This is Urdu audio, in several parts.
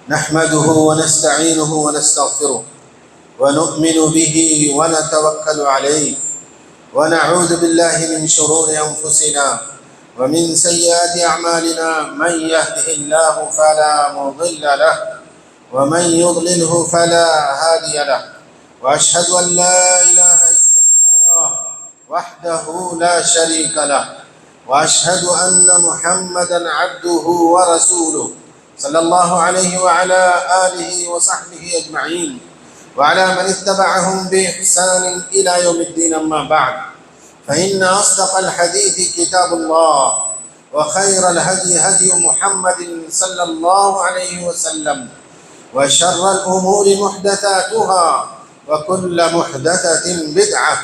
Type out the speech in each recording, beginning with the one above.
نحمده ونستعينه ونستغفره ونؤمن به ونتوكل عليه ونعوذ بالله من شرور أنفسنا ومن سيئات أعمالنا. من يهده الله فلا مضل له ومن يضلله فلا هادي له، وأشهد أن لا إله إلا الله وحده لا شريك له، وأشهد أن محمدا عبده ورسوله صلى الله عليه وعلى آله وصحبه أجمعين وعلى من اتبعهم بإحسان إلى يوم الدين. أما بعد، فإن أصدق الحديث كتاب الله، وخير الهدي هدي محمد صلى الله عليه وسلم، وشر الأمور محدثاتها، وكل محدثة بدعة،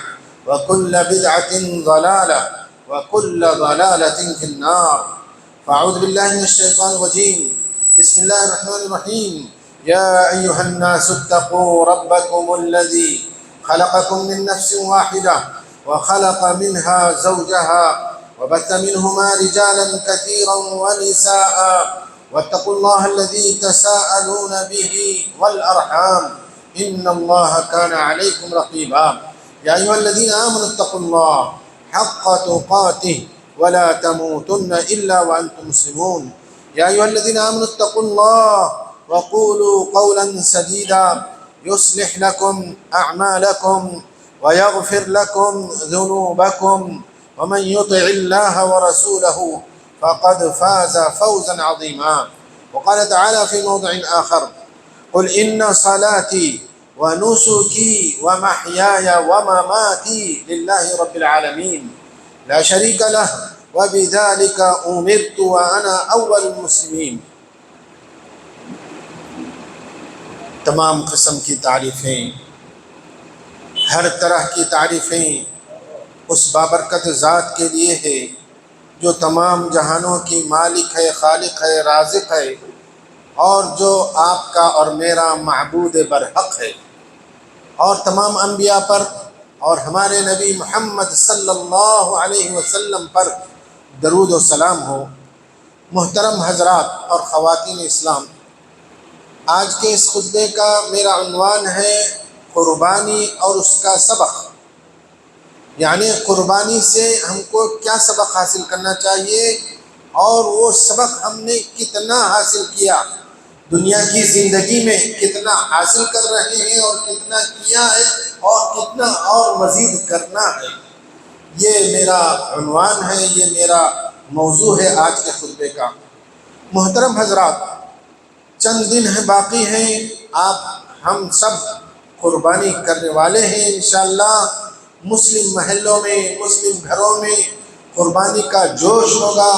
وكل بدعة ضلالة، وكل ضلالة في النار. فأعوذ بالله من الشيطان الرجيم. بسم الله الرحمن الرحيم. يا أيها الناس اتقوا ربكم الذي خلقكم من نفس واحدة وخلق منها زوجها وبث منهما رجالا كثيرا ونساء، واتقوا الله الذي تساءلون به والأرحام إن الله كان عليكم رقيبا. يا أيها الذين آمنوا اتقوا الله حق تقاته ولا تموتن إلا وأنتم مسلمون. يا أيها الذين آمنوا اتقوا الله وقولوا قولا سديدا يصلح لكم أعمالكم ويغفر لكم ذنوبكم، ومن يطع الله ورسوله فقد فاز فوزا عظيما. وقال تعالى في موضع آخر: قل إن صلاتي ونسكي ومحياي ومماتي لله رب العالمين لا شريك له وبذلك أمرت وأنا أول المسلمين. تمام قسم کی تعریفیں، ہر طرح کی تعریفیں اس بابرکت ذات کے لیے ہے جو تمام جہانوں کی مالک ہے، خالق ہے، رازق ہے، اور جو آپ کا اور میرا معبود برحق ہے. اور تمام انبیاء پر اور ہمارے نبی محمد صلی اللہ علیہ وسلم پر درود و سلام ہو. محترم حضرات اور خواتین اسلام، آج کے اس خطبے کا میرا عنوان ہے قربانی اور اس کا سبق. یعنی قربانی سے ہم کو کیا سبق حاصل کرنا چاہیے اور وہ سبق ہم نے کتنا حاصل کیا، دنیا کی زندگی میں کتنا حاصل کر رہے ہیں اور کتنا کیا ہے اور کتنا اور مزید کرنا ہے. یہ میرا عنوان ہے، یہ میرا موضوع ہے آج کے خطبے کا. محترم حضرات، چند دن ہیں باقی ہیں، آپ ہم سب قربانی کرنے والے ہیں انشاءاللہ. مسلم محلوں میں، مسلم گھروں میں قربانی کا جوش ہوگا،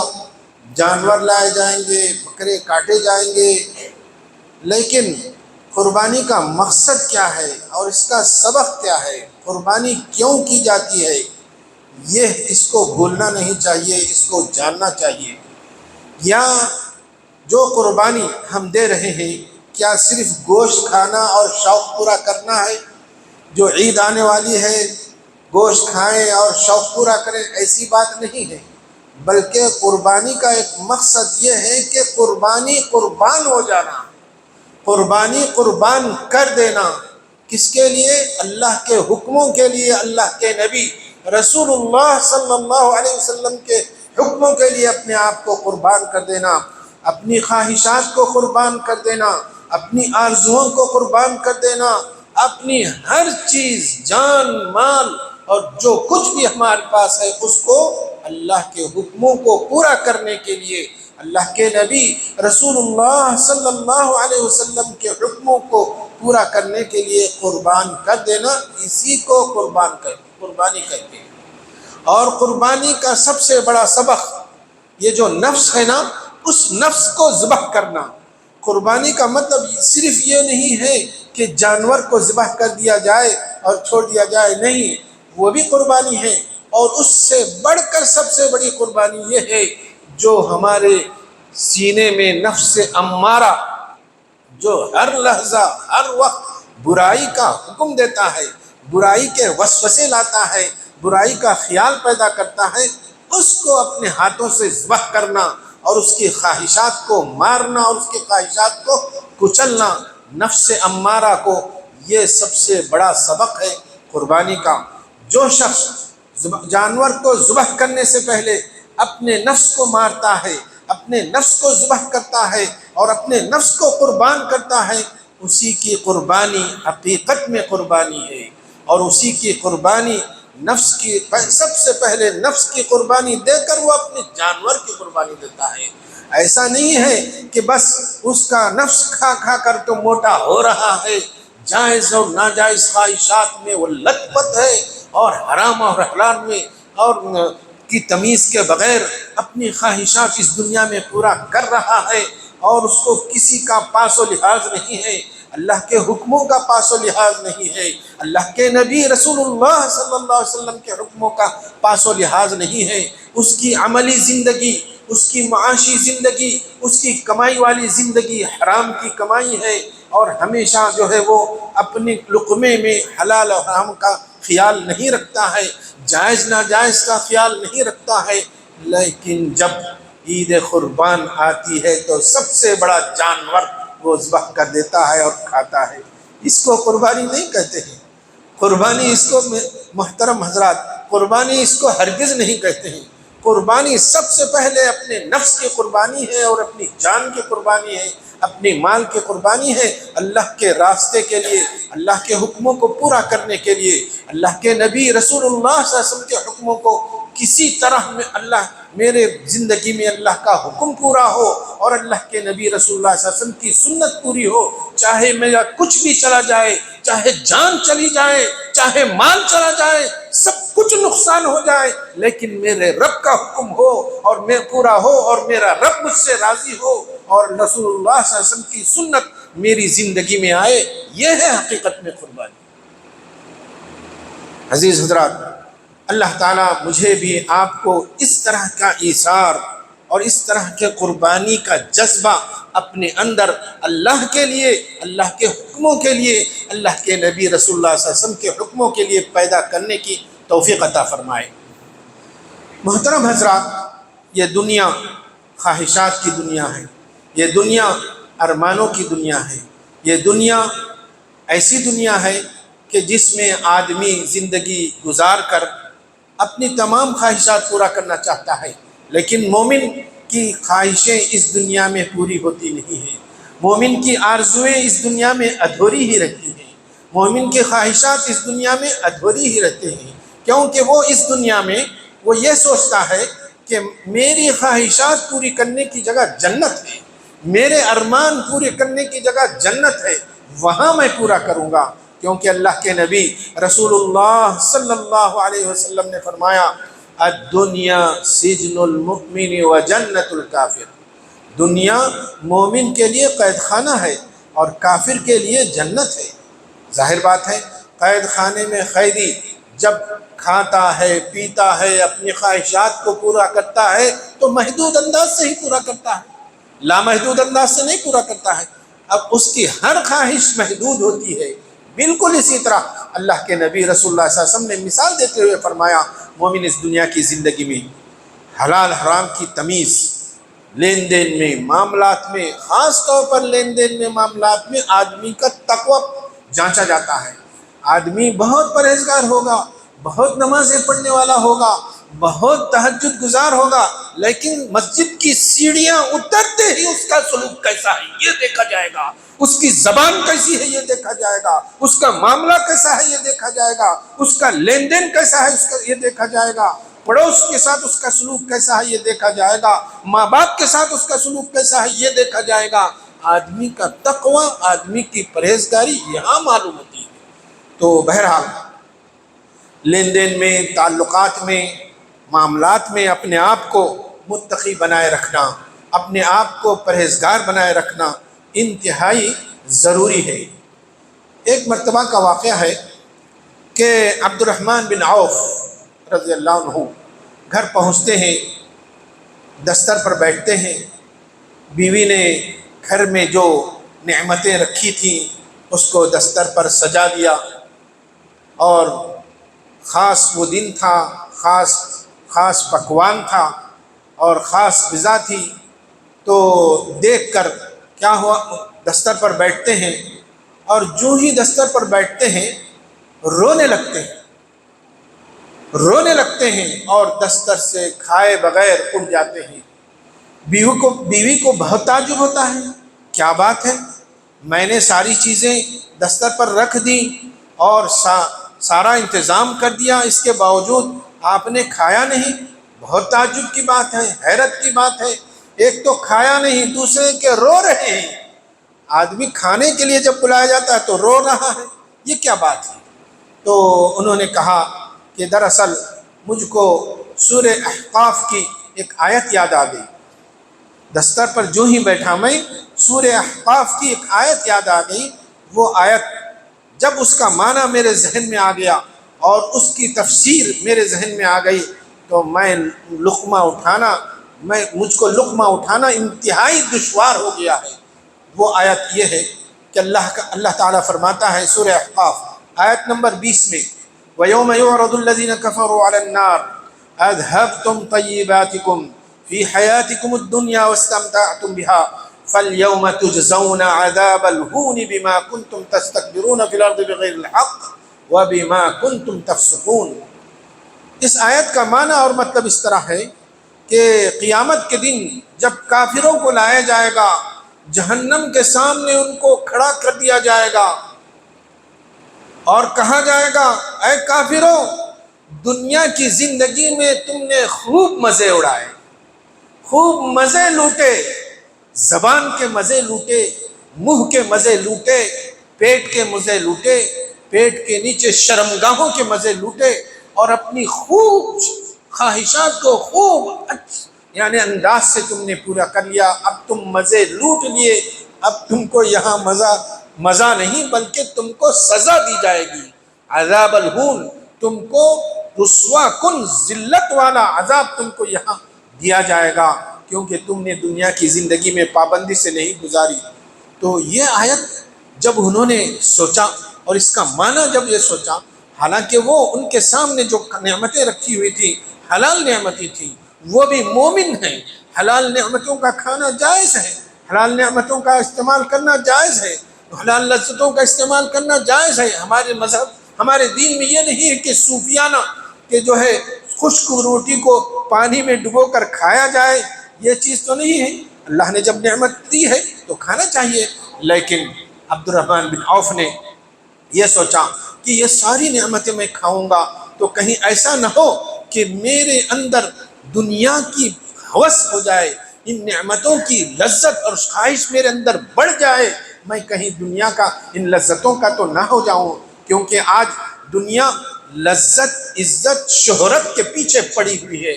جانور لائے جائیں گے، بکرے کاٹے جائیں گے. لیکن قربانی کا مقصد کیا ہے اور اس کا سبق کیا ہے، قربانی کیوں کی جاتی ہے، یہ اس کو بھولنا نہیں چاہیے، اس کو جاننا چاہیے. یا جو قربانی ہم دے رہے ہیں کیا صرف گوشت کھانا اور شوق پورا کرنا ہے؟ جو عید آنے والی ہے گوشت کھائیں اور شوق پورا کریں، ایسی بات نہیں ہے. بلکہ قربانی کا ایک مقصد یہ ہے کہ قربانی قربان ہو جانا، قربانی قربان کر دینا. کس کے لیے؟ اللہ کے حکموں کے لیے، اللہ کے نبی رسول اللہ صلی اللہ علیہ وسلم کے حکموں کے لیے اپنے آپ کو قربان کر دینا، اپنی خواہشات کو قربان کر دینا، اپنی آرزوؤں کو قربان کر دینا، اپنی ہر چیز، جان مال اور جو کچھ بھی ہمارے پاس ہے اس کو اللہ کے حکموں کو پورا کرنے کے لیے، اللہ کے نبی رسول اللہ صلی اللہ علیہ وسلم کے حکموں کو پورا کرنے کے لیے قربان کر دینا. اسی کو قربانی کہتے ہیں. اور قربانی کا سب سے بڑا سبق یہ جو نفس ہے نا، اس نفس کو ذبح کرنا. قربانی کا مطلب صرف یہ نہیں ہے کہ جانور کو ذبح کر دیا جائے اور چھوڑ دیا جائے، نہیں، وہ بھی قربانی ہے. اور اس سے بڑھ کر سب سے بڑی قربانی یہ ہے جو ہمارے سینے میں نفس امارہ، جو ہر لحظہ ہر وقت برائی کا حکم دیتا ہے، برائی کے وسوسے لاتا ہے، برائی کا خیال پیدا کرتا ہے، اس کو اپنے ہاتھوں سے ذبح کرنا، اور اس کی خواہشات کو مارنا اور اس کی خواہشات کو کچلنا، نفس امارہ کو، یہ سب سے بڑا سبق ہے قربانی کا۔ جو شخص جانور کو ذبح کرنے سے پہلے اپنے نفس کو مارتا ہے، اپنے نفس کو ذبح کرتا ہے اور اپنے نفس کو قربان کرتا ہے، اسی کی قربانی حقیقت میں قربانی ہے، اور اسی کی قربانی نفس کی سب سے پہلے نفس کی قربانی دے کر وہ اپنے جانور کی قربانی دیتا ہے۔ ایسا نہیں ہے کہ بس اس کا نفس کھا کھا کر تو موٹا ہو رہا ہے، جائز اور ناجائز خواہشات میں وہ لت پت ہے، اور حرام اور حلال میں اور کی تمیز کے بغیر اپنی خواہشات اس دنیا میں پورا کر رہا ہے، اور اس کو کسی کا پاس و لحاظ نہیں ہے، اللہ کے حکموں کا پاس و لحاظ نہیں ہے، اللہ کے نبی رسول اللہ صلی اللہ علیہ وسلم کے حکموں کا پاس و لحاظ نہیں ہے۔ اس کی عملی زندگی، اس کی معاشی زندگی، اس کی کمائی والی زندگی حرام کی کمائی ہے، اور ہمیشہ جو ہے وہ اپنے لقمے میں حلال اور حرام کا خیال نہیں رکھتا ہے، جائز ناجائز کا خیال نہیں رکھتا ہے۔ لیکن جب عید قربان آتی ہے تو سب سے بڑا جانور وہ ذبح کر دیتا ہے اور کھاتا ہے۔ اس کو قربانی نہیں کہتے ہیں۔ قربانی اس کو محترم حضرات، قربانی اس کو ہرگز نہیں کہتے ہیں۔ قربانی سب سے پہلے اپنے نفس کی قربانی ہے، اور اپنی جان کی قربانی ہے، اپنی مال کی قربانی ہے، اللہ کے راستے کے لیے، اللہ کے حکموں کو پورا کرنے کے لیے، اللہ کے نبی رسول اللہ صلی اللہ علیہ وسلم کے حکموں کو کسی طرح میں میرے زندگی میں اللہ کا حکم پورا ہو، اور اللہ کے نبی رسول اللہ صلی اللہ علیہ وسلم کی سنت پوری ہو، چاہے میرا کچھ بھی چلا جائے، چاہے جان چلی جائے، چاہے مال چلا جائے، سب کچھ نقصان ہو جائے، لیکن میرے رب کا حکم ہو اور میں پورا ہو، اور میرا رب مجھ سے راضی ہو، اور رسول اللہ صلی اللہ علیہ وسلم کی سنت میری زندگی میں آئے، یہ ہے حقیقت میں قربانی۔ عزیز حضرات، اللہ تعالیٰ مجھے بھی آپ کو اس طرح کا ایثار اور اس طرح کے قربانی کا جذبہ اپنے اندر اللہ کے لیے، اللہ کے حکموں کے لیے، اللہ کے نبی رسول اللہ صلی اللہ علیہ وسلم کے حکموں کے لیے پیدا کرنے کی توفیق عطا فرمائے۔ محترم حضرات، یہ دنیا خواہشات کی دنیا ہے، یہ دنیا ارمانوں کی دنیا ہے، یہ دنیا ایسی دنیا ہے کہ جس میں آدمی زندگی گزار کر اپنی تمام خواہشات پورا کرنا چاہتا ہے، لیکن مومن کی خواہشیں اس دنیا میں پوری ہوتی نہیں ہیں، مومن کی آرزویں اس دنیا میں ادھوری ہی رہتی ہیں، مومن کی خواہشات اس دنیا میں ادھوری ہی رہتے ہیں، کیونکہ وہ اس دنیا میں وہ یہ سوچتا ہے کہ میری خواہشات پوری کرنے کی جگہ جنت ہے، میرے ارمان پورے کرنے کی جگہ جنت ہے، وہاں میں پورا کروں گا، کیونکہ اللہ کے نبی رسول اللہ صلی اللہ علیہ وسلم نے فرمایا، الدنیا سجن المؤمن و جنت الکافر، دنیا مومن کے لیے قید خانہ ہے اور کافر کے لیے جنت ہے۔ ظاہر بات ہے، قید خانے میں قیدی جب کھاتا ہے، پیتا ہے، اپنی خواہشات کو پورا کرتا ہے تو محدود انداز سے ہی پورا کرتا ہے، لامحدود انداز سے نہیں پورا کرتا ہے، اب اس کی ہر خواہش محدود ہوتی ہے۔ بالکل اسی طرح اللہ کے نبی رسول اللہ صلی اللہ علیہ وسلم نے مثال دیتے ہوئے فرمایا، مومن اس دنیا کی زندگی میں حلال حرام کی تمیز، لین دین میں، معاملات میں، خاص طور پر لین دین میں، معاملات میں آدمی کا تقوی جانچا جاتا ہے۔ آدمی بہت پرہیزگار ہوگا، بہت نمازیں پڑھنے والا ہوگا، بہت تہجد گزار ہوگا، لیکن مسجد کی سیڑھیاں اترتے ہی اس کا سلوک کیسا ہے یہ دیکھا جائے گا، اس کی زبان کیسی ہے یہ دیکھا جائے گا، اس کا معاملہ کیسا ہے یہ دیکھا جائے گا، اس کا لین دین کیسا ہے یہ دیکھا جائے گا، پڑوس کے ساتھ اس کا سلوک کیسا ہے یہ دیکھا جائے گا، ماں باپ کے ساتھ اس کا سلوک کیسا ہے یہ دیکھا جائے گا۔ آدمی کا تقوی، آدمی کی پرہیزگاری یہاں معلوم ہوتی ہے۔ تو بہرحال لین دین میں، تعلقات میں، معاملات میں اپنے آپ کو متقی بنائے رکھنا، اپنے آپ کو پرہیزگار بنائے رکھنا انتہائی ضروری ہے۔ ایک مرتبہ کا واقعہ ہے کہ عبد الرحمن بن عوف رضی اللہ عنہ گھر پہنچتے ہیں، دستر پر بیٹھتے ہیں، بیوی نے گھر میں جو نعمتیں رکھی تھیں اس کو دستر پر سجا دیا، اور خاص وہ دن تھا، خاص پکوان تھا اور خاص غذا تھی، تو دیکھ کر کیا ہوا، دستر پر بیٹھتے ہیں اور جو ہی دستر پر بیٹھتے ہیں رونے لگتے ہیں، رونے لگتے ہیں اور دستر سے کھائے بغیر اٹھ جاتے ہیں۔ بیوی کو بہت تعجب ہوتا ہے، کیا بات ہے، میں نے ساری چیزیں دستر پر رکھ دیں اور سارا انتظام کر دیا، اس کے باوجود آپ نے کھایا نہیں؟ بہت تعجب کی بات ہے، حیرت کی بات ہے، ایک تو کھایا نہیں، دوسرے کے رو رہے ہیں۔ آدمی کھانے کے لیے جب بلایا جاتا ہے تو رو رہا ہے، یہ کیا بات ہے؟ تو انہوں نے کہا کہ دراصل مجھ کو سورہ احقاف کی ایک آیت یاد آ گئی، دستر پر جو ہی بیٹھا میں سورہ احقاف کی ایک آیت یاد آ گئی۔ وہ آیت جب اس کا معنی میرے ذہن میں آ گیا اور اس کی تفسیر میرے ذہن میں آ گئی تو مجھ کو لقمہ اٹھانا انتہائی دشوار ہو گیا ہے۔ وہ آیت یہ ہے کہ اللہ تعالیٰ فرماتا ہے سورہ احقاف آیت نمبر 20 میں، وَيَوْمَ يُعْرَضُ الَّذِينَ كَفَرُوا عَلَى النَّارِ أَذْهَبْتُمْ طَيِّبَاتِكُمْ فِي حَيَاتِكُمُ الدُّنْيَا وَاسْتَمْتَعْتُمْ بِهَا فَالْيَوْمَ تُجْزَوْنَ عَذَابَ الْهُونِ بِمَا كُنْتُمْ تَسْتَكْبِرُونَ فِي الْأَرْضِ بِغَيْرِ الْحَقِّ وَبِمَا كُنْتُمْ تَفْسُقُونَ۔ اس آیت کا معنی اور مطلب اس طرح ہے کہ قیامت کے دن جب کافروں کو لایا جائے گا، جہنم کے سامنے ان کو کھڑا کر دیا جائے گا اور کہا جائے گا، اے کافروں، دنیا کی زندگی میں تم نے خوب مزے اڑائے، خوب مزے لوٹے، زبان کے مزے لوٹے، منہ کے مزے لوٹے، پیٹ کے مزے لوٹے، پیٹ کے نیچے شرمگاہوں کے مزے لوٹے اور اپنی خوب خواہشات کو خوب یعنی انداز سے تم نے پورا کر لیا۔ اب تم مزے لوٹ لیے، اب تم کو یہاں مزہ نہیں بلکہ تم کو سزا دی جائے گی، عذاب الہون، تم کو رسوا کن ذلت والا عذاب تم کو یہاں دیا جائے گا کیونکہ تم نے دنیا کی زندگی میں پابندی سے نہیں گزاری۔ تو یہ آیت جب انہوں نے سوچا اور اس کا معنی جب یہ سوچا، حالانکہ وہ ان کے سامنے جو نعمتیں رکھی ہوئی تھی حلال نعمتیں تھیں، وہ بھی مومن ہیں، حلال نعمتوں کا کھانا جائز ہے، حلال نعمتوں کا استعمال کرنا جائز ہے، حلال لذتوں کا استعمال کرنا جائز ہے۔ ہمارے مذہب، ہمارے دین میں یہ نہیں ہے کہ صوفیانہ کہ جو ہے خشک روٹی کو پانی میں ڈبو کر کھایا جائے، یہ چیز تو نہیں ہے۔ اللہ نے جب نعمت دی ہے تو کھانا چاہیے، لیکن عبد الرحمن بن عوف نے یہ سوچا کہ یہ ساری نعمتیں میں کھاؤں گا تو کہیں ایسا نہ ہو کہ میرے اندر دنیا کی ہوس ہو جائے، ان نعمتوں کی لذت اور خواہش میرے اندر بڑھ جائے، میں کہیں دنیا کا ان لذتوں کا تو نہ ہو جاؤں، کیونکہ آج دنیا لذت، عزت، شہرت کے پیچھے پڑی ہوئی ہے۔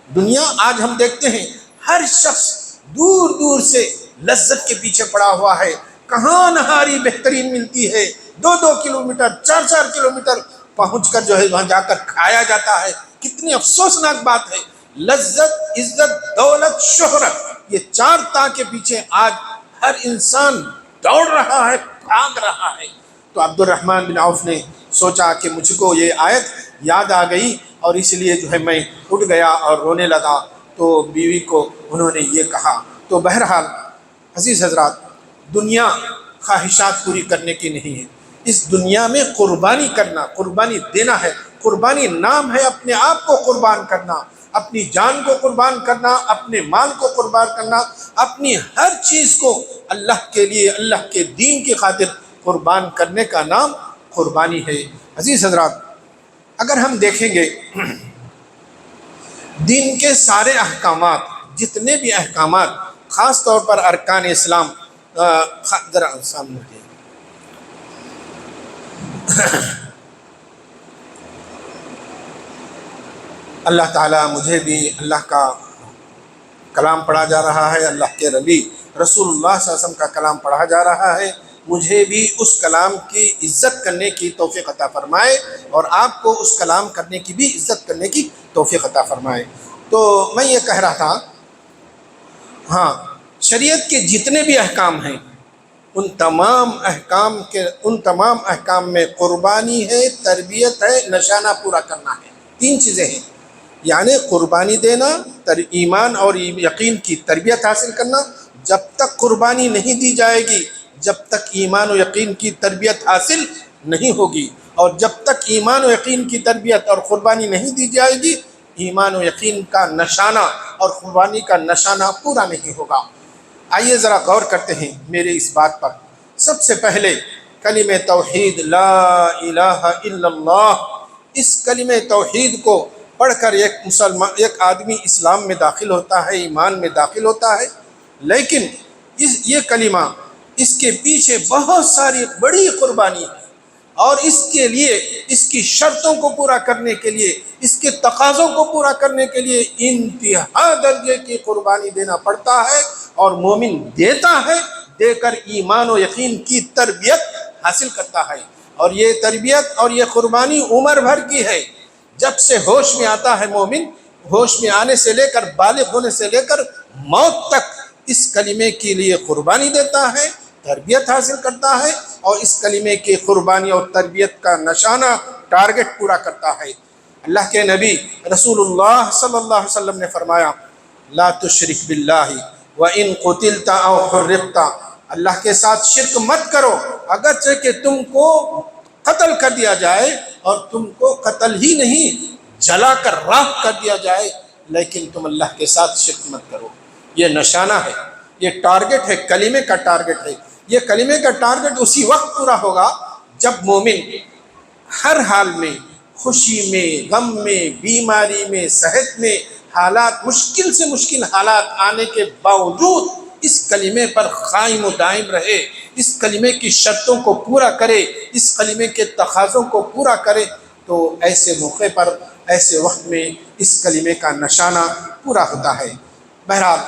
دنیا آج ہم دیکھتے ہیں ہر شخص دور دور سے لذت کے پیچھے پڑا ہوا ہے، کہاں نہاری بہترین ملتی ہے، 2 کلومیٹر 4 کلومیٹر پہنچ کر جو ہے وہاں جا کر کھایا جاتا ہے۔ کتنی افسوسناک بات ہے، لذت، عزت، دولت، شہرت، یہ 4 تا کے پیچھے آج ہر انسان دوڑ رہا ہے، بھاگ رہا ہے۔ تو عبد الرحمن بن عوف نے سوچا کہ مجھ کو یہ آیت یاد آ گئی اور اس لیے جو ہے میں اٹھ گیا اور رونے لگا۔ تو بیوی کو انہوں نے یہ کہا۔ تو بہرحال عزیز حضرات، دنیا خواہشات پوری کرنے کی نہیں ہے، اس دنیا میں قربانی کرنا، قربانی دینا ہے۔ قربانی نام ہے اپنے آپ کو قربان کرنا، اپنی جان کو قربان کرنا، اپنے مال کو قربان کرنا، اپنی ہر چیز کو اللہ کے لیے، اللہ کے دین کی خاطر قربان کرنے کا نام قربانی ہے۔ عزیز حضرات، اگر ہم دیکھیں گے دین کے سارے احکامات، جتنے بھی احکامات، خاص طور پر ارکان اسلام، ذرا سامنے دیکھیں، اللہ تعالیٰ مجھے بھی اللہ کا کلام پڑھا جا رہا ہے، اللہ کے نبی رسول اللہ صلی اللہ علیہ وسلم کا کلام پڑھا جا رہا ہے، مجھے بھی اس کلام کی عزت کرنے کی توفیق عطا فرمائے اور آپ کو اس کلام کرنے کی بھی عزت کرنے کی توفیق عطا فرمائے۔ تو میں یہ کہہ رہا تھا، ہاں، شریعت کے جتنے بھی احکام ہیں ان تمام احکام میں قربانی ہے، تربیت ہے، نشانہ پورا کرنا ہے، 3 چیزیں ہیں۔ یعنی قربانی دینا، ایمان اور یقین کی تربیت حاصل کرنا۔ جب تک قربانی نہیں دی جائے گی، جب تک ایمان و یقین کی تربیت حاصل نہیں ہوگی، اور جب تک ایمان و یقین کی تربیت اور قربانی نہیں دی جائے گی، ایمان و یقین کا نشانہ اور قربانی کا نشانہ پورا نہیں ہوگا۔ آئیے ذرا غور کرتے ہیں میرے اس بات پر۔ سب سے پہلے کلمہ توحید لا الہ الا اللہ، اس کلمہ توحید کو پڑھ کر ایک آدمی اسلام میں داخل ہوتا ہے، ایمان میں داخل ہوتا ہے، لیکن یہ کلمہ، اس کے پیچھے بہت ساری بڑی قربانی ہے، اور اس کے لیے، اس کی شرطوں کو پورا کرنے کے لیے، اس کے تقاضوں کو پورا کرنے کے لیے انتہا درجے کی قربانی دینا پڑتا ہے، اور مومن دیتا ہے، دے کر ایمان و یقین کی تربیت حاصل کرتا ہے۔ اور یہ تربیت اور یہ قربانی عمر بھر کی ہے۔ جب سے ہوش میں آتا ہے مومن، ہوش میں آنے سے لے کر بالغ ہونے سے لے کر موت تک اس کلمے کے لیے قربانی دیتا ہے، تربیت حاصل کرتا ہے، اور اس کلمے کی قربانی اور تربیت کا نشانہ، ٹارگٹ پورا کرتا ہے۔ اللہ کے نبی رسول اللہ صلی اللہ علیہ وسلم نے فرمایا، لا تشرک باللہ وَإِن قُتِلْتَ أَوْ حُرِّقْتَ، اللہ کے ساتھ شرک مت کرو، اگرچہ کہ تم کو قتل کر دیا جائے، اور تم کو قتل ہی نہیں جلا کر راکھ کر دیا جائے، لیکن تم اللہ کے ساتھ شرک مت کرو۔ یہ نشانہ ہے، یہ ٹارگٹ ہے، کلمے کا ٹارگٹ ہے۔ یہ کلمے کا ٹارگٹ اسی وقت پورا ہوگا جب مومن ہر حال میں، خوشی میں، غم میں، بیماری میں، صحت میں، حالات مشکل سے مشکل حالات آنے کے باوجود اس کلمے پر قائم و دائم رہے، اس کلمے کی شرطوں کو پورا کرے، اس کلمے کے تقاضوں کو پورا کرے، تو ایسے موقع پر، ایسے وقت میں اس کلمے کا نشانہ پورا ہوتا ہے۔ بہرحال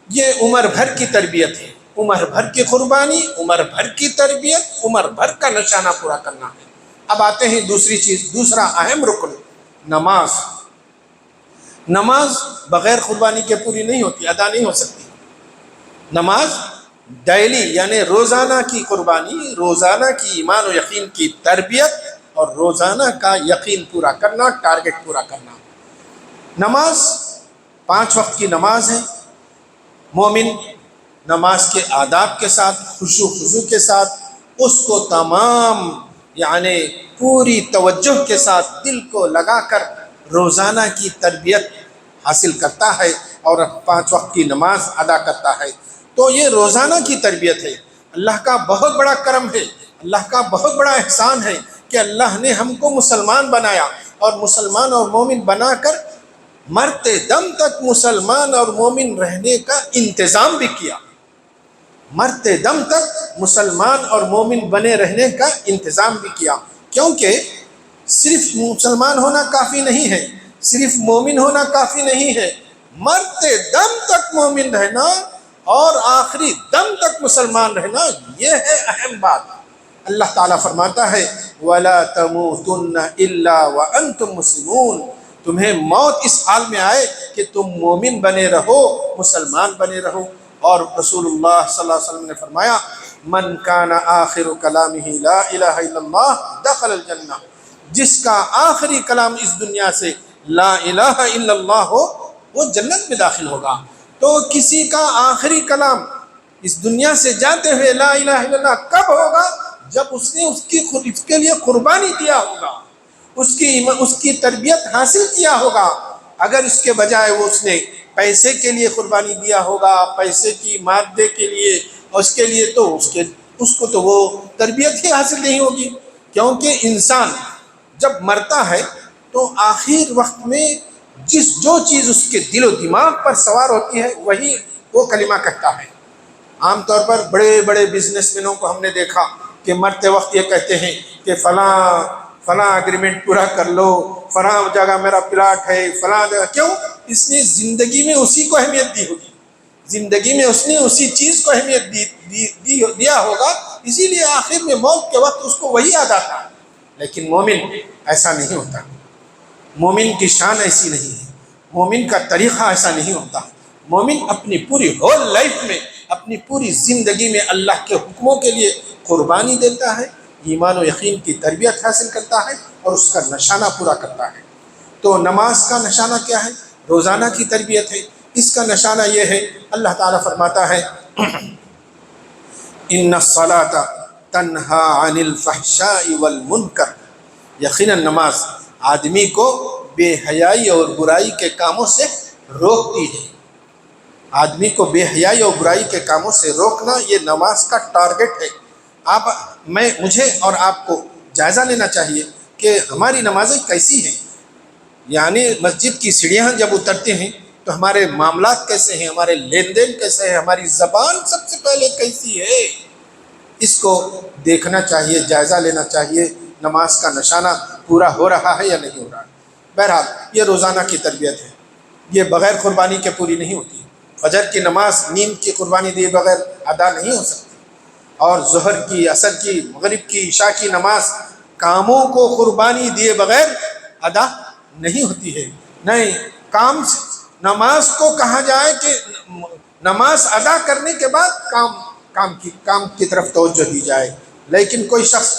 یہ عمر بھر کی تربیت ہے، عمر بھر کی قربانی، عمر بھر کی تربیت، عمر بھر کا نشانہ پورا کرنا ہے۔ اب آتے ہیں دوسری چیز، دوسرا اہم رکن، نماز۔ نماز بغیر قربانی کے پوری نہیں ہوتی، ادا نہیں ہو سکتی۔ نماز ڈیلی یعنی روزانہ کی قربانی، روزانہ کی ایمان و یقین کی تربیت، اور روزانہ کا یقین پورا کرنا، ٹارگٹ پورا کرنا۔ نماز 5 وقت کی نماز ہے۔ مومن نماز کے آداب کے ساتھ، خشوع خضوع کے ساتھ، اس کو تمام یعنی پوری توجہ کے ساتھ دل کو لگا کر روزانہ کی تربیت حاصل کرتا ہے، اور 5 وقت کی نماز ادا کرتا ہے۔ تو یہ روزانہ کی تربیت ہے۔ اللہ کا بہت بڑا کرم ہے، اللہ کا بہت بڑا احسان ہے کہ اللہ نے ہم کو مسلمان بنایا، اور مسلمان اور مومن بنا کر مرتے دم تک مسلمان اور مومن رہنے کا انتظام بھی کیا۔ مرتے دم تک مسلمان اور مومن بنے رہنے کا انتظام بھی کیا، کیونکہ صرف مسلمان ہونا کافی نہیں ہے، صرف مومن ہونا کافی نہیں ہے، مرتے دم تک مومن رہنا اور آخری دم تک مسلمان رہنا، یہ ہے اہم بات۔ اللہ تعالیٰ فرماتا ہے وَلَا تَمُوتُنَّ إِلَّا وَأَنْتُمْ مُسْلِمُونَ، تمہیں موت اس حال میں آئے کہ تم مومن بنے رہو، مسلمان بنے رہو۔ اور رسول اللہ صلی اللہ علیہ وسلم نے فرمایا من کان آخر کلامہ لا الہ الا اللہ دخل الجنہ، جس کا آخری کلام اس دنیا سے لا الہ الا اللہ ہو، وہ جنت میں داخل ہوگا۔ تو کسی کا آخری کلام اس دنیا سے جاتے ہوئے لا الہ الا اللہ کب ہوگا؟ جب اس نے اس کے لیے قربانی دیا ہوگا، اس کی تربیت حاصل کیا ہوگا۔ اگر اس کے بجائے اس نے پیسے کے لیے قربانی دیا ہوگا، پیسے کی مادے کے لیے، اور اس کے لیے، تو اس کو تو وہ تربیت ہی حاصل نہیں ہوگی۔ کیونکہ انسان جب مرتا ہے تو آخر وقت میں جو چیز اس کے دل و دماغ پر سوار ہوتی ہے، وہی وہ کلمہ کہتا ہے۔ عام طور پر بڑے بڑے بزنس مینوں کو ہم نے دیکھا کہ مرتے وقت یہ کہتے ہیں کہ فلاں اگریمنٹ پورا کر لو، فلاں جگہ میرا پلاٹ ہے، فلاں جگہ۔ کیوں؟ اس نے زندگی میں اسی کو اہمیت دی ہوگی، زندگی میں اس نے اسی چیز کو اہمیت دیا ہوگا، اسی لیے آخر میں موت کے وقت اس کو وہی یاد آتا ہے۔ لیکن مومن ایسا نہیں ہوتا، مومن کی شان ایسی نہیں ہے، مومن کا طریقہ ایسا نہیں ہوتا۔ مومن اپنی پوری ہول لائف میں، اپنی پوری زندگی میں اللہ کے حکموں کے لیے قربانی دیتا ہے، ایمان و یقین کی تربیت حاصل کرتا ہے، اور اس کا نشانہ پورا کرتا ہے۔ تو نماز کا نشانہ کیا ہے؟ روزانہ کی تربیت ہے۔ اس کا نشانہ یہ ہے، اللہ تعالیٰ فرماتا ہے ان الصلاۃ تنہا عن الفحشاء والمنکر، یقیناً نماز آدمی کو بے حیائی اور برائی کے کاموں سے روکتی ہے۔ آدمی کو بے حیائی اور برائی کے کاموں سے روکنا یہ نماز کا ٹارگٹ ہے۔ مجھے اور آپ کو جائزہ لینا چاہیے کہ ہماری نمازیں کیسی ہیں، یعنی مسجد کی سیڑھیاں جب اترتے ہیں تو ہمارے معاملات کیسے ہیں، ہمارے لین دین کیسے ہیں، ہماری زبان سب سے پہلے کیسی ہے، اس کو دیکھنا چاہیے، جائزہ لینا چاہیے، نماز کا نشانہ پورا ہو رہا ہے یا نہیں ہو رہا ہے۔ بہرحال یہ روزانہ کی تربیت ہے، یہ بغیر قربانی کے پوری نہیں ہوتی۔ فجر کی نماز نیند کی قربانی دیے بغیر ادا نہیں ہو سکتی، اور ظہر کی، عصر کی، مغرب کی، عشاء کی نماز کاموں کو قربانی دیے بغیر ادا نہیں ہوتی ہے۔ نہیں، نماز کو کہا جائے کہ نماز ادا کرنے کے بعد کام کی طرف توجہ دی جائے، لیکن کوئی شخص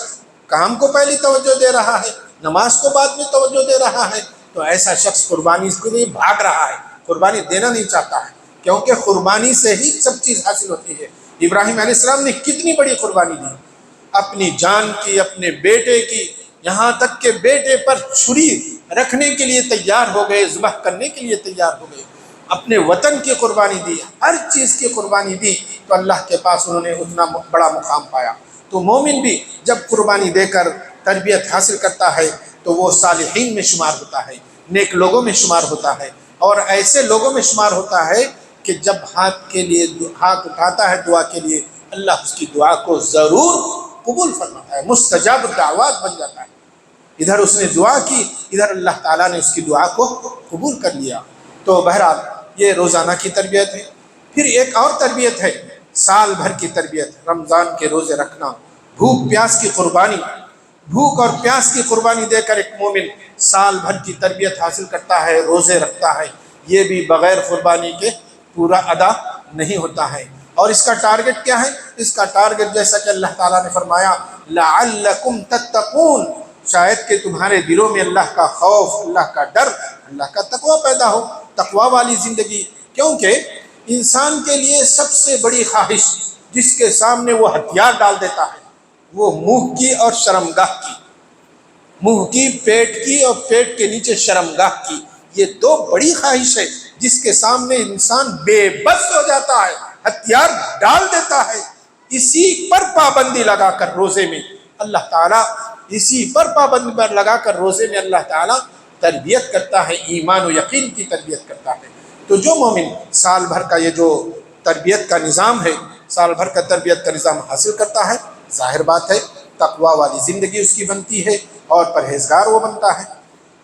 کام کو پہلی توجہ دے رہا ہے، نماز کو بعد میں توجہ دے رہا ہے، تو ایسا شخص قربانی کے لیے بھاگ رہا ہے، قربانی دینا نہیں چاہتا ہے، کیونکہ قربانی سے ہی سب چیز حاصل ہوتی ہے۔ ابراہیم علیہ السلام نے کتنی بڑی قربانی دی، اپنی جان کی، اپنے بیٹے کی، یہاں تک کہ بیٹے پر چھری رکھنے کے لیے تیار ہو گئے، ذبح کرنے کے لیے تیار ہو گئے، اپنے وطن کی قربانی دی، ہر چیز کی قربانی دی، تو اللہ کے پاس انہوں نے اتنا بڑا مقام پایا۔ تو مومن بھی جب قربانی دے کر تربیت حاصل کرتا ہے تو وہ صالحین میں شمار ہوتا ہے، نیک لوگوں میں شمار ہوتا ہے، اور ایسے لوگوں میں شمار ہوتا ہے کہ جب ہاتھ اٹھاتا ہے دعا کے لیے، اللہ اس کی دعا کو ضرور قبول فرماتا ہے، مستجاب الدعوات بن جاتا ہے۔ ادھر اس نے دعا کی، ادھر اللہ تعالیٰ نے اس کی دعا کو قبول کر لیا۔ تو بہرحال یہ روزانہ کی تربیت ہے۔ پھر ایک اور تربیت ہے، سال بھر کی تربیت، رمضان کے روزے رکھنا، بھوک پیاس کی قربانی، بھوک اور پیاس کی قربانی دے کر ایک مومن سال بھر کی تربیت حاصل کرتا ہے، روزے رکھتا ہے، یہ بھی بغیر قربانی کے پورا ادا نہیں ہوتا ہے۔ اور اس کا ٹارگٹ کیا ہے؟ اس کا ٹارگٹ جیسا کہ اللہ تعالیٰ نے فرمایا لعلکم تتقون، شاید کہ تمہارے دلوں میں اللہ کا خوف، اللہ کا ڈر، اللہ کا تقوی پیدا ہو، تقوی والی زندگی۔ کیونکہ انسان کے لیے سب سے بڑی خواہش جس کے سامنے وہ ہتھیار ڈال دیتا ہے وہ منہ کی اور شرمگاہ کی، منہ کی، پیٹ کی، اور پیٹ کے نیچے شرمگاہ کی، یہ دو بڑی خواہش ہے جس کے سامنے انسان بے بس ہو جاتا ہے، ہتھیار ڈال دیتا ہے۔ اسی پر پابندی لگا کر روزے میں اللہ تعالیٰ، اسی پر پابندی پر لگا کر روزے میں اللہ تعالیٰ تربیت کرتا ہے، ایمان و یقین کی تربیت کرتا ہے۔ تو جو مومن سال بھر کا یہ جو تربیت کا نظام ہے، سال بھر کا تربیت کا نظام حاصل کرتا ہے، ظاہر بات ہے تقوی والی زندگی اس کی بنتی ہے، اور پرہیزگار وہ بنتا ہے،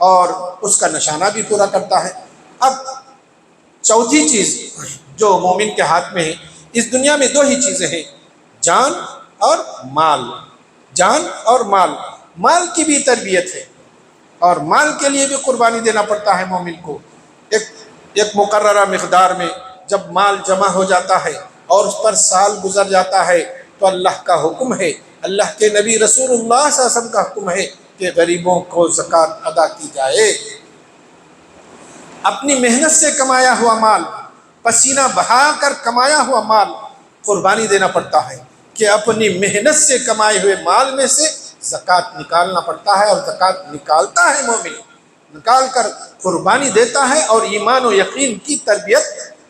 اور اس کا نشانہ بھی پورا کرتا ہے۔ اب چوتھی چیز جو مومن کے ہاتھ میں ہے، اس دنیا میں دو ہی چیزیں ہیں، جان اور مال۔ جان اور مال، مال کی بھی تربیت ہے، اور مال کے لیے بھی قربانی دینا پڑتا ہے مومن کو۔ ایک مقررہ مقدار میں جب مال جمع ہو جاتا ہے اور اس پر سال گزر جاتا ہے تو اللہ کا حکم ہے، اللہ کے نبی رسول اللہ صلی اللہ علیہ وسلم کا حکم ہے کہ غریبوں کو زکوٰۃ ادا کی جائے۔ اپنی محنت سے کمایا ہوا مال، پسینہ بہا کر کمایا ہوا مال قربانی دینا پڑتا ہے، کہ اپنی محنت سے کمائے ہوئے مال میں سے زکوٰۃ نکالنا پڑتا ہے، اور زکوٰۃ نکالتا ہے مومن، نکال کر قربانی دیتا ہے، اور ایمان و یقین کی تربیت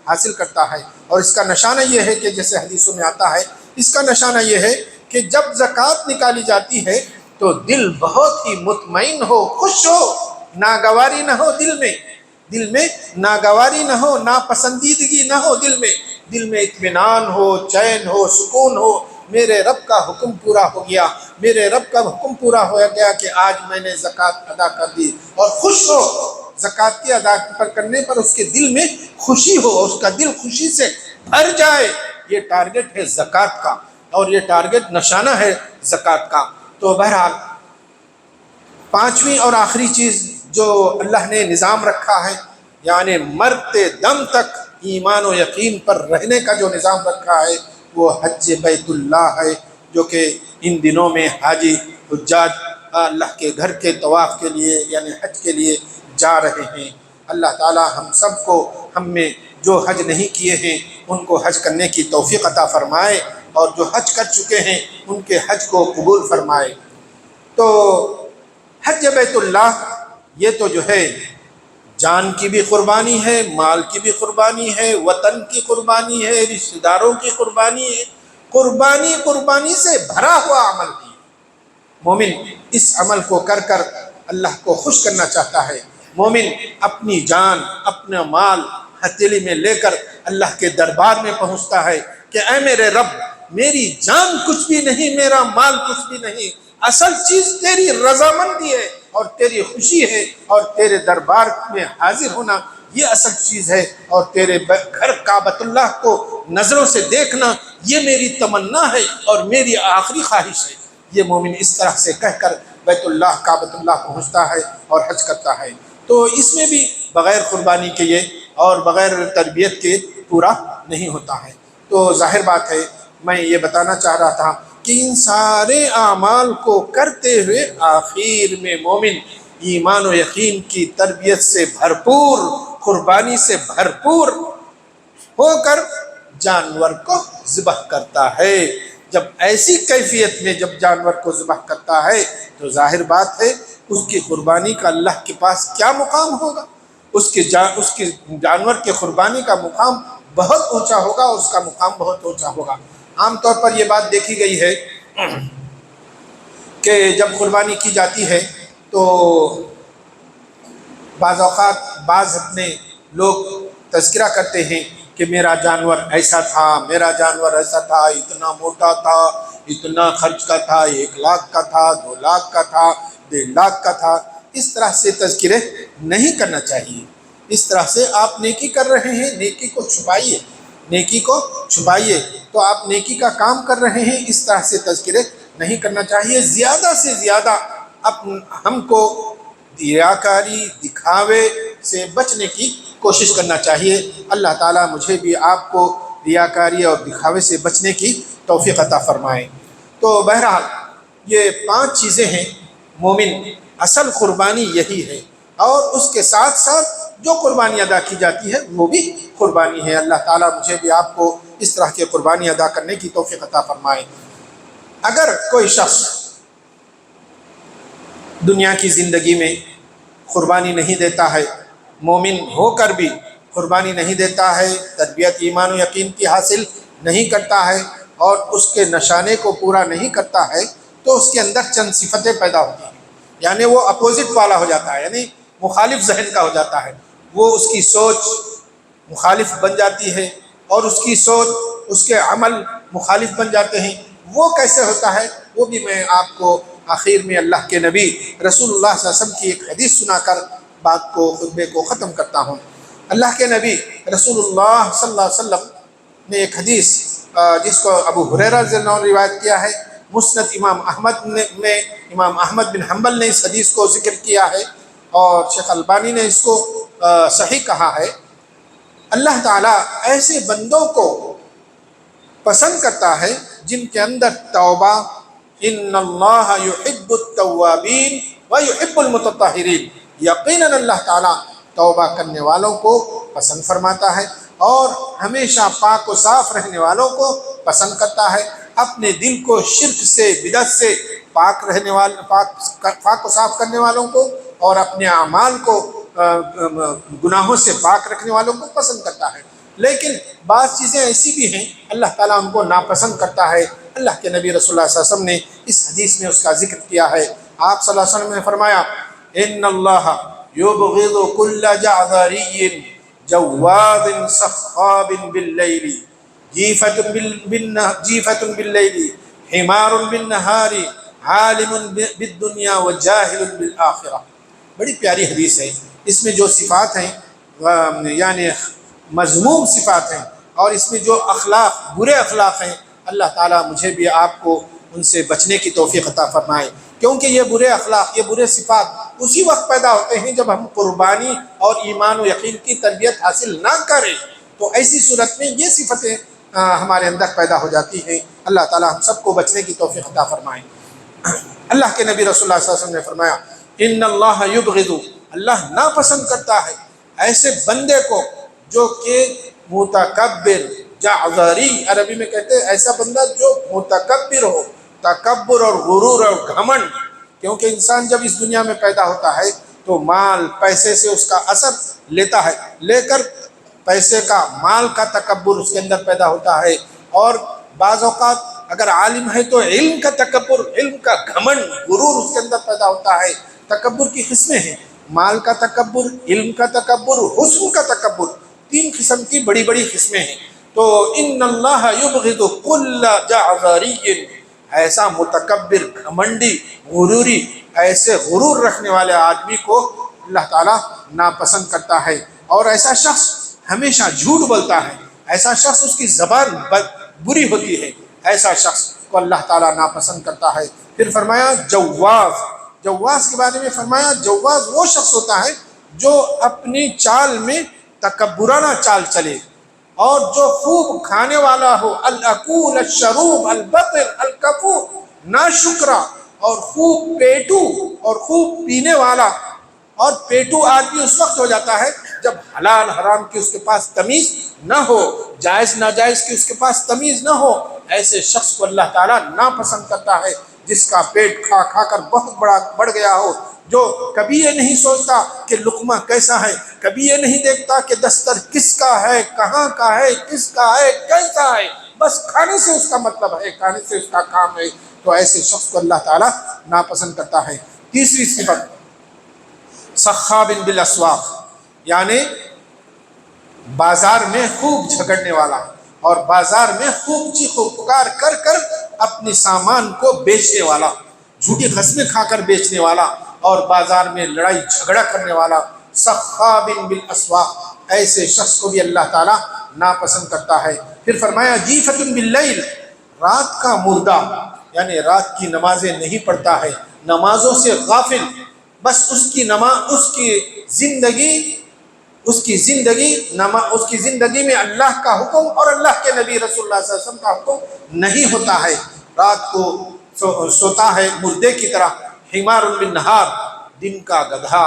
حاصل کرتا ہے۔ اور اس کا نشانہ یہ ہے کہ جیسے حدیثوں میں آتا ہے، اس کا نشانہ یہ ہے کہ جب زکوٰۃ نکالی جاتی ہے تو دل بہت ہی مطمئن ہو، خوش ہو، ناگواری نہ ہو دل میں ناگواری نہ ہو، ناپسندیدگی نہ ہو دل میں اطمینان ہو، چین ہو، سکون ہو، میرے رب کا حکم پورا ہو گیا، میرے رب کا حکم پورا ہو گیا کہ آج میں نے زکوٰۃ ادا کر دی، اور خوش ہو، زکوٰۃ کے ادا کرنے پر اس کے دل میں خوشی ہو، اس کا دل خوشی سے بھر جائے۔ یہ ٹارگٹ ہے زکوٰۃ کا، اور یہ ٹارگٹ نشانہ ہے زکوٰۃ کا۔ تو بہرحال پانچویں اور آخری چیز جو اللہ نے نظام رکھا ہے، یعنی مرتے دم تک ایمان و یقین پر رہنے کا جو نظام رکھا ہے، وہ حج بیت اللہ ہے، جو کہ ان دنوں میں حاجی حجاج اللہ کے گھر کے طواف کے لیے یعنی حج کے لیے جا رہے ہیں۔ اللہ تعالی ہم سب کو، ہم میں جو حج نہیں کیے ہیں ان کو حج کرنے کی توفیق عطا فرمائے، اور جو حج کر چکے ہیں ان کے حج کو قبول فرمائے۔ تو حج بیت اللہ یہ تو جو ہے جان کی بھی قربانی ہے، مال کی بھی قربانی ہے، وطن کی قربانی ہے، رشتہ داروں کی قربانی ہے، قربانی سے بھرا ہوا عمل ہے۔ مومن اس عمل کو کر کر اللہ کو خوش کرنا چاہتا ہے۔ مومن اپنی جان، اپنا مال ہتھیلی میں لے کر اللہ کے دربار میں پہنچتا ہے کہ اے میرے رب، میری جان کچھ بھی نہیں، میرا مال کچھ بھی نہیں، اصل چیز تیری رضامندی ہے اور تیری خوشی ہے، اور تیرے دربار میں حاضر ہونا یہ اصل چیز ہے، اور تیرے گھر کعبۃ اللہ کو نظروں سے دیکھنا یہ میری تمنا ہے اور میری آخری خواہش ہے۔ یہ مومن اس طرح سے کہہ کر بیت اللہ، کعبۃ اللہ پہنچتا ہے اور حج کرتا ہے۔ تو اس میں بھی بغیر قربانی کے یہ اور بغیر تربیت کے پورا نہیں ہوتا ہے۔ تو ظاہر بات ہے، میں یہ بتانا چاہ رہا تھا کہ ان سارے اعمال کو کرتے ہوئے آخر میں مومن ایمان و یقین کی تربیت سے بھرپور، قربانی سے بھرپور ہو کر جانور کو ذبح کرتا ہے۔ جب ایسی کیفیت میں جب جانور کو ذبح کرتا ہے تو ظاہر بات ہے اس کی قربانی کا اللہ کے پاس کیا مقام ہوگا۔ اس کے جانور کے قربانی کا مقام بہت اونچا ہوگا، اور اس کا مقام بہت اونچا ہوگا۔ عام طور پر یہ بات دیکھی گئی ہے کہ جب قربانی کی جاتی ہے تو بعض اوقات بعض اپنے لوگ تذکرہ کرتے ہیں کہ میرا جانور ایسا تھا، میرا جانور ایسا تھا، اتنا موٹا تھا، اتنا خرچ کا تھا، 1 لاکھ کا تھا، 2 لاکھ کا تھا، 1.5 لاکھ کا تھا۔ اس طرح سے تذکرے نہیں کرنا چاہیے۔ اس طرح سے آپ نیکی کر رہے ہیں، نیکی کو چھپائیے، نیکی کو چھپائیے۔ تو آپ نیکی کا کام کر رہے ہیں، اس طرح سے تذکرے نہیں کرنا چاہیے۔ زیادہ سے زیادہ ہم کو ریاکاری، دکھاوے سے بچنے کی کوشش کرنا چاہیے۔ اللہ تعالیٰ مجھے بھی آپ کو ریاکاری اور دکھاوے سے بچنے کی توفیق عطا فرمائے۔ تو بہرحال یہ 5 چیزیں ہیں، مومن اصل قربانی یہی ہے، اور اس کے ساتھ ساتھ جو قربانی ادا کی جاتی ہے وہ بھی قربانی ہے۔ اللہ تعالیٰ مجھے بھی آپ کو اس طرح کی قربانی ادا کرنے کی توفیق عطا فرمائے۔ اگر کوئی شخص دنیا کی زندگی میں قربانی نہیں دیتا ہے، مومن ہو کر بھی قربانی نہیں دیتا ہے، تربیت ایمان و یقین کی حاصل نہیں کرتا ہے، اور اس کے نشانے کو پورا نہیں کرتا ہے، تو اس کے اندر چند صفتیں پیدا ہوتی ہیں۔ یعنی وہ اپوزٹ والا ہو جاتا ہے، یعنی مخالف ذہن کا ہو جاتا ہے۔ وہ اس کی سوچ مخالف بن جاتی ہے، اور اس کی سوچ، اس کے عمل مخالف بن جاتے ہیں۔ وہ کیسے ہوتا ہے وہ بھی میں آپ کو آخر میں اللہ کے نبی رسول اللہ صلی اللہ علیہ وسلم کی ایک حدیث سنا کر بات کو، خطبے کو ختم کرتا ہوں۔ اللہ کے نبی رسول اللہ صلی اللہ علیہ وسلم نے ایک حدیث جس کو ابو ہریرہ رضی اللہ عنہ روایت کیا ہے، مسند امام احمد میں امام احمد بن حنبل نے اس حدیث کو ذکر کیا ہے، اور شیخ البانی نے اس کو صحیح کہا ہے۔ اللہ تعالیٰ ایسے بندوں کو پسند کرتا ہے جن کے اندر توبہ، ان اللہ یحب التوابین ویحب المتطہرین، یقیناً اللہ تعالیٰ توبہ کرنے والوں کو پسند فرماتا ہے اور ہمیشہ پاک و صاف رہنے والوں کو پسند کرتا ہے۔ اپنے دل کو شرک سے، بدعت سے پاک رہنے والوں، پاک و صاف کرنے والوں کو، اور اپنے اعمال کو گناہوں سے پاک رکھنے والوں کو پسند کرتا ہے۔ لیکن بعض چیزیں ایسی بھی ہیں اللہ تعالیٰ ان کو ناپسند کرتا ہے۔ اللہ کے نبی رسول اللہ صلی اللہ علیہ وسلم نے اس حدیث میں اس کا ذکر کیا ہے۔ آپ صلی اللہ علیہ وسلم نے فرمایا، ان اللہ یبغض کل جعذری جواد صخاب باللیل، جیفۃ باللیل، حمار بالنہار، عالم بالدنیا وجاہل بالآخرہ۔ بڑی پیاری حدیث ہے۔ اس میں جو صفات ہیں یعنی مذموم صفات ہیں، اور اس میں جو اخلاق، برے اخلاق ہیں، اللہ تعالیٰ مجھے بھی آپ کو ان سے بچنے کی توفیق عطا فرمائے۔ کیونکہ یہ برے اخلاق، یہ برے صفات اسی وقت پیدا ہوتے ہیں جب ہم قربانی اور ایمان و یقین کی تربیت حاصل نہ کریں، تو ایسی صورت میں یہ صفتیں ہمارے اندر پیدا ہو جاتی ہیں۔ اللہ تعالیٰ ہم سب کو بچنے کی توفیق عطا فرمائے۔ اللہ کے نبی رسول اللہ صلی اللہ علیہ وسلم نے فرمایا، ان اللہ یبغض اللہ ناپسند کرتا ہے ایسے بندے کو جو کہ متکبر، جعذری عربی میں کہتے ہیں، ایسا بندہ جو متکبر ہو، تکبر اور غرور اور گھمنڈ. کیونکہ انسان جب اس دنیا میں پیدا ہوتا ہے تو مال پیسے سے اس کا اثر لیتا ہے، لے کر پیسے کا، مال کا تکبر اس کے اندر پیدا ہوتا ہے. اور بعض اوقات اگر عالم ہے تو علم کا تکبر، علم کا گھمنڈ، غرور اس کے اندر پیدا ہوتا ہے. تکبر کی قسمیں ہیں، مال کا تکبر، علم کا تکبر، حسن کا تکبر. 3 قسم کی بڑی بڑی قسمیں ہیں. تو ان اللہ یبغض کل جعذری، ایسا متکبر، گھمنڈی، غروری، ایسے غرور رکھنے والے آدمی کو اللہ تعالیٰ ناپسند کرتا ہے. اور ایسا شخص ہمیشہ جھوٹ بولتا ہے، ایسا شخص اس کی زبان بری ہوتی ہے، ایسا شخص کو اللہ تعالیٰ ناپسند کرتا ہے. پھر فرمایا جواز. جواز کے بارے میں فرمایا جواز وہ شخص ہوتا ہے جو اپنی چال میں تکبرانہ چال چلے، اور جو خوب کھانے والا ہو، الاکول الشروب البطر الکفو، ناشکرا اور خوب پیٹو اور خوب پینے والا. اور پیٹو آدمی اس وقت ہو جاتا ہے جب حلال حرام کی اس کے پاس تمیز نہ ہو، جائز ناجائز کی اس کے پاس تمیز نہ ہو. ایسے شخص کو اللہ تعالیٰ ناپسند کرتا ہے جس کا پیٹ کھا کھا کر بہت بڑا بڑھ گیا ہو، جو کبھی یہ نہیں سوچتا کہ لقمہ کیسا ہے، کبھی یہ نہیں دیکھتا کہ دستر کس کا ہے، کہاں کا ہے، کس کا ہے، کیسا ہے، بس کھانے سے اس کا مطلب ہے، کھانے سے اس کا کام ہے. تو ایسے شخص کو اللہ تعالیٰ ناپسند کرتا ہے. تیسری صفت سخاب بالاسواق، یعنی بازار میں خوب جھگڑنے والا اور بازار میں خوب چیخ و پکار کر کر اپنے سامان کو بیچنے والا، جھوٹی قسمیں کھا کر بیچنے والا اور بازار میں لڑائی جھگڑا کرنے والا. سخاب بالاسواق، ایسے شخص کو بھی اللہ تعالیٰ ناپسند کرتا ہے. پھر فرمایا جیفۃ باللیل، رات کا مردہ، یعنی رات کی نمازیں نہیں پڑھتا ہے، نمازوں سے غافل، بس اس کی زندگی میں اللہ کا حکم اور اللہ کے نبی رسول اللہ صلی اللہ علیہ وسلم کا حکم نہیں ہوتا ہے. رات کو سوتا ہے مردے کی طرح. حمار بالنہار، دن کا گدھا،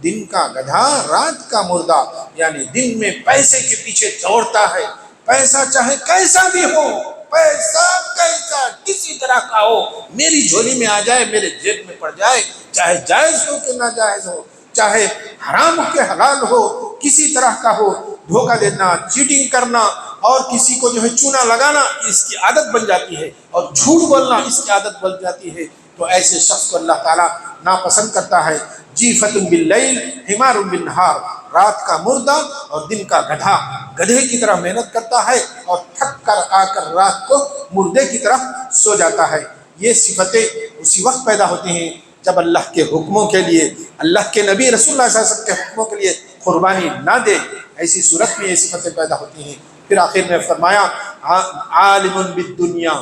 دن کا گدھا، رات کا مردہ، یعنی دن میں پیسے کے پیچھے دوڑتا ہے. پیسہ چاہے کیسا بھی ہو، پیسہ کیسا کسی طرح کا ہو، میری جھولی میں آ جائے، میرے جیب میں پڑ جائے، چاہے جائز ہو کہ ناجائز ہو، چاہے حرام ہو کہ حلال ہو، کسی طرح کا ہو. دھوکہ دینا، چیٹنگ کرنا اور کسی کو جو ہے چونا لگانا، اس کی عادت بن جاتی ہے، اور جھوٹ بولنا اس کی عادت بن جاتی ہے. تو ایسے شخص کو اللہ تعالیٰ ناپسند کرتا ہے. جیفۃ باللیل حمار بالنہار، رات کا مردہ اور دن کا گدھا، گدھے کی طرح محنت کرتا ہے اور تھک کر آ کر رات کو مردے کی طرح سو جاتا ہے. یہ صفتیں اسی وقت پیدا ہوتی ہیں جب اللہ کے حکموں کے لیے، اللہ کے نبی رسول اللہ صلی اللہ علیہ وسلم کے حکموں کے لیے قربانی نہ دے، ایسی صورت میں یہ صفتیں پیدا ہوتی ہیں. پھر آخر میں فرمایا عالم بالدنیا،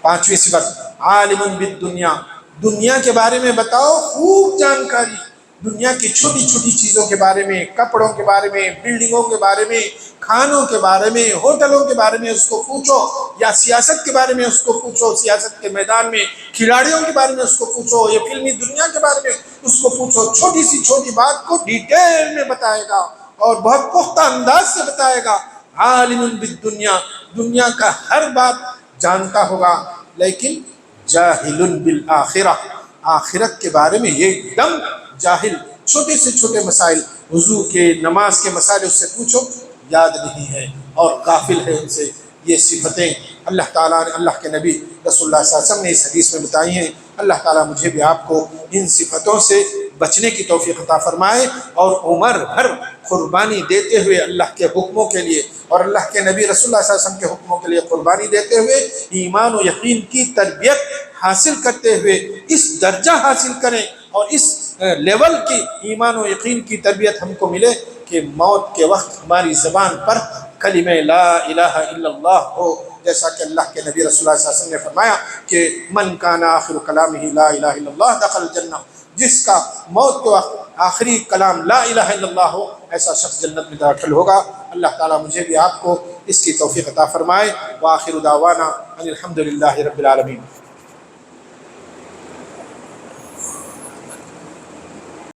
5ویں صفت عالم بالدنیا، دنیا کے بارے میں بتاؤ خوب جانکاری، دنیا کی چھوٹی چھوٹی چیزوں کے بارے میں، کپڑوں کے بارے میں، بلڈنگوں کے بارے میں، کھانوں کے بارے میں، ہوٹلوں کے بارے میں اس کو پوچھو، یا سیاست کے بارے میں اس کو پوچھو، سیاست کے میدان میں کھلاڑیوں کے بارے میں اس کو پوچھو، یا فلمی دنیا کے بارے میں اس کو پوچھو. چھوٹی سی چھوٹی بات کو ڈیٹیل میں بتائے گا اور بہت پختہ انداز سے بتائے گا. عالم بالدنیا، دنیا کا ہر بات جانتا ہوگا، لیکن جاہل بالآخرہ، آخرت کے بارے میں یہ ایک دم جاہل. چھوٹے سے چھوٹے مسائل، وضو کے، نماز کے مسائل اس سے پوچھو، یاد نہیں ہے اور غافل ہے ان سے. یہ صفتیں اللہ تعالیٰ نے، اللہ کے نبی رسول اللہ صلی اللہ علیہ وسلم نے اس حدیث میں بتائی ہیں. اللہ تعالیٰ مجھے بھی آپ کو ان صفتوں سے بچنے کی توفیق عطا فرمائے، اور عمر بھر قربانی دیتے ہوئے اللہ کے حکموں کے لیے اور اللہ کے نبی رسول اللہ صلی اللہ علیہ وسلم کے حکموں کے لیے قربانی دیتے ہوئے ایمان و یقین کی تربیت حاصل کرتے ہوئے اس درجہ حاصل کریں، اور اس لیول کی ایمان و یقین کی تربیت ہم کو ملے کہ موت کے وقت ہماری زبان پر کلمہ لا الہ الا اللہ ہو، جیسا کہ اللہ کے نبی رسول اللہ صلی اللہ علیہ وسلم نے فرمایا کہ من کان آخر کلامہ لا الہ الا اللہ دخل الجنہ، جس کا موت کے وقت آخری کلام لا الہ الا اللہ ہو، ایسا شخص جنت میں داخل ہوگا. اللہ تعالیٰ مجھے بھی آپ کو اس کی توفیق عطا فرمائے. وآخر دعوانا ان الحمد للہ رب العالمین.